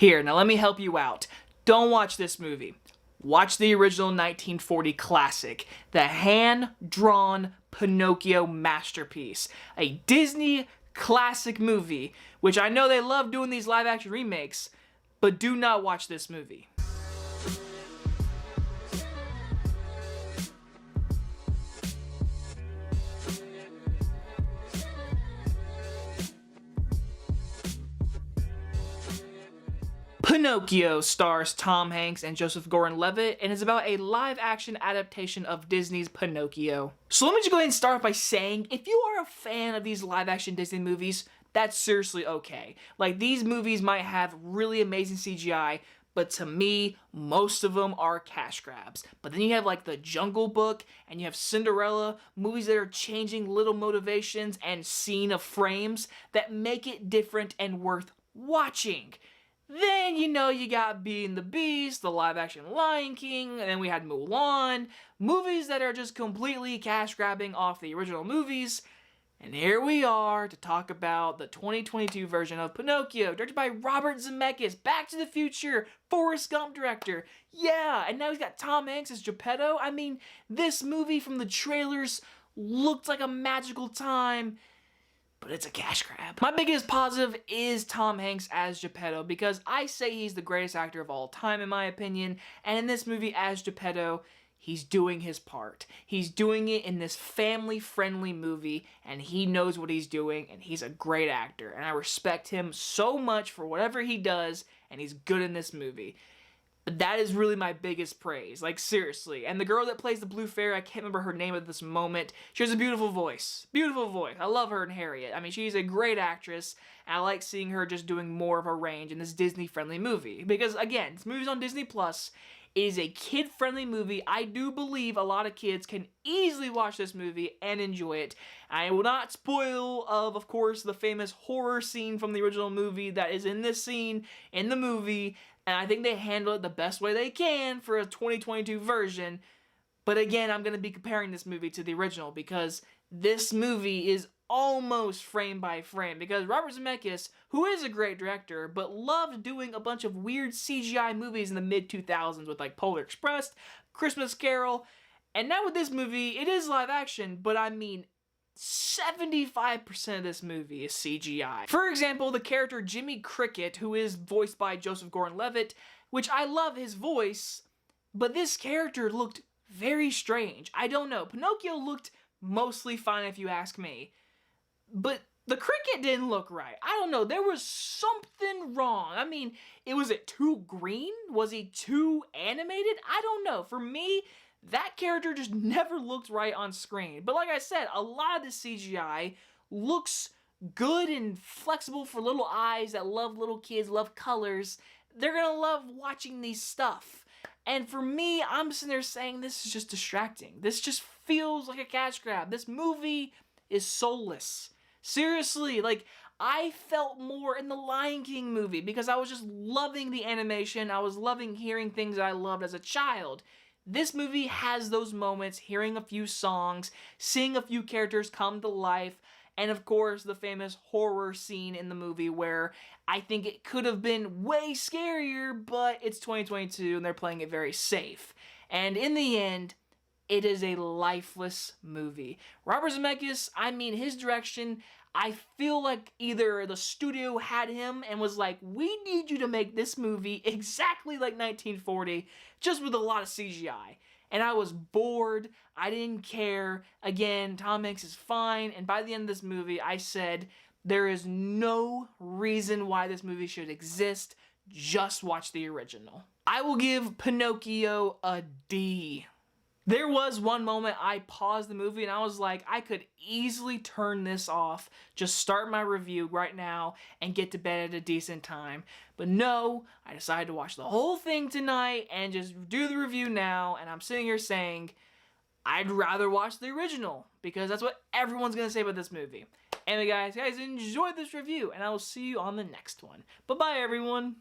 Here, now let me help you out. Don't watch this movie. Watch the original 1940 classic, the hand-drawn Pinocchio masterpiece. A Disney classic movie, which I know they love doing these live-action remakes, but do not watch this movie. Pinocchio stars Tom Hanks and Joseph Gordon-Levitt and is about a live-action adaptation of Disney's Pinocchio. So let me just go ahead and start by saying, if you are a fan of these live-action Disney movies, that's seriously okay. Like, these movies might have really amazing CGI, but to me, most of them are cash grabs. But then you have like The Jungle Book, and you have Cinderella, movies that are changing little motivations and scene of frames that make it different and worth watching. Then, you know, you got Beauty and the Beast, the live-action Lion King, and then we had Mulan, movies that are just completely cash-grabbing off the original movies. And here we are to talk about the 2022 version of Pinocchio, directed by Robert Zemeckis, Back to the Future, Forrest Gump director. Yeah, and now he's got Tom Hanks as Geppetto. I mean, this movie from the trailers looked like a magical time, but it's a cash grab. My biggest positive is Tom Hanks as Geppetto, because I say he's the greatest actor of all time in my opinion, and in this movie as Geppetto, he's doing his part. He's doing it in this family-friendly movie, and he knows what he's doing, and he's a great actor, and I respect him so much for whatever he does, and he's good in this movie. But that is really my biggest praise, like seriously. And the girl that plays the Blue Fairy, I can't remember her name at this moment, she has a beautiful voice. Beautiful voice. I love her in Harriet. I mean, she's a great actress, and I like seeing her just doing more of a range in this Disney-friendly movie. Because, again, this movie's on Disney+. It is a kid-friendly movie. I do believe a lot of kids can easily watch this movie and enjoy it. I will not spoil of course, the famous horror scene from the original movie that is in this scene in the movie. And I think they handle it the best way they can for a 2022 version. But again, I'm going to be comparing this movie to the original because this movie is almost frame by frame. Because Robert Zemeckis, who is a great director, but loved doing a bunch of weird CGI movies in the mid-2000s with like Polar Express, Christmas Carol. And now with this movie, it is live action, but I mean 75% of this movie is CGI. For example, the character Jimmy Cricket, who is voiced by Joseph Gordon-Levitt, which I love his voice, but this character looked very strange. I don't know. Pinocchio looked mostly fine if you ask me, but the cricket didn't look right. I don't know. There was something wrong. I mean, was it too green? Was he too animated? I don't know. For me, that character just never looked right on screen. But like I said, a lot of the CGI looks good and flexible for little eyes that love little kids, love colors. They're gonna love watching these stuff. And for me, I'm sitting there saying this is just distracting. This just feels like a cash grab. This movie is soulless. Seriously, like, I felt more in the Lion King movie because I was just loving the animation. I was loving hearing things I loved as a child. This movie has those moments, hearing a few songs, seeing a few characters come to life, and of course the famous horror scene in the movie where I think it could have been way scarier, but it's 2022 and they're playing it very safe. And in the end, it is a lifeless movie. Robert Zemeckis, I mean, his direction, I feel like either the studio had him and was like, we need you to make this movie exactly like 1940, just with a lot of CGI. And I was bored. I didn't care. Again, Tom Hanks is fine. And by the end of this movie, I said, there is no reason why this movie should exist. Just watch the original. I will give Pinocchio a D. There was one moment I paused the movie and I was like, I could easily turn this off, just start my review right now and get to bed at a decent time. But no, I decided to watch the whole thing tonight and just do the review now, and I'm sitting here saying, I'd rather watch the original because that's what everyone's going to say about this movie. Anyway guys, enjoyed this review and I will see you on the next one. Bye-bye everyone.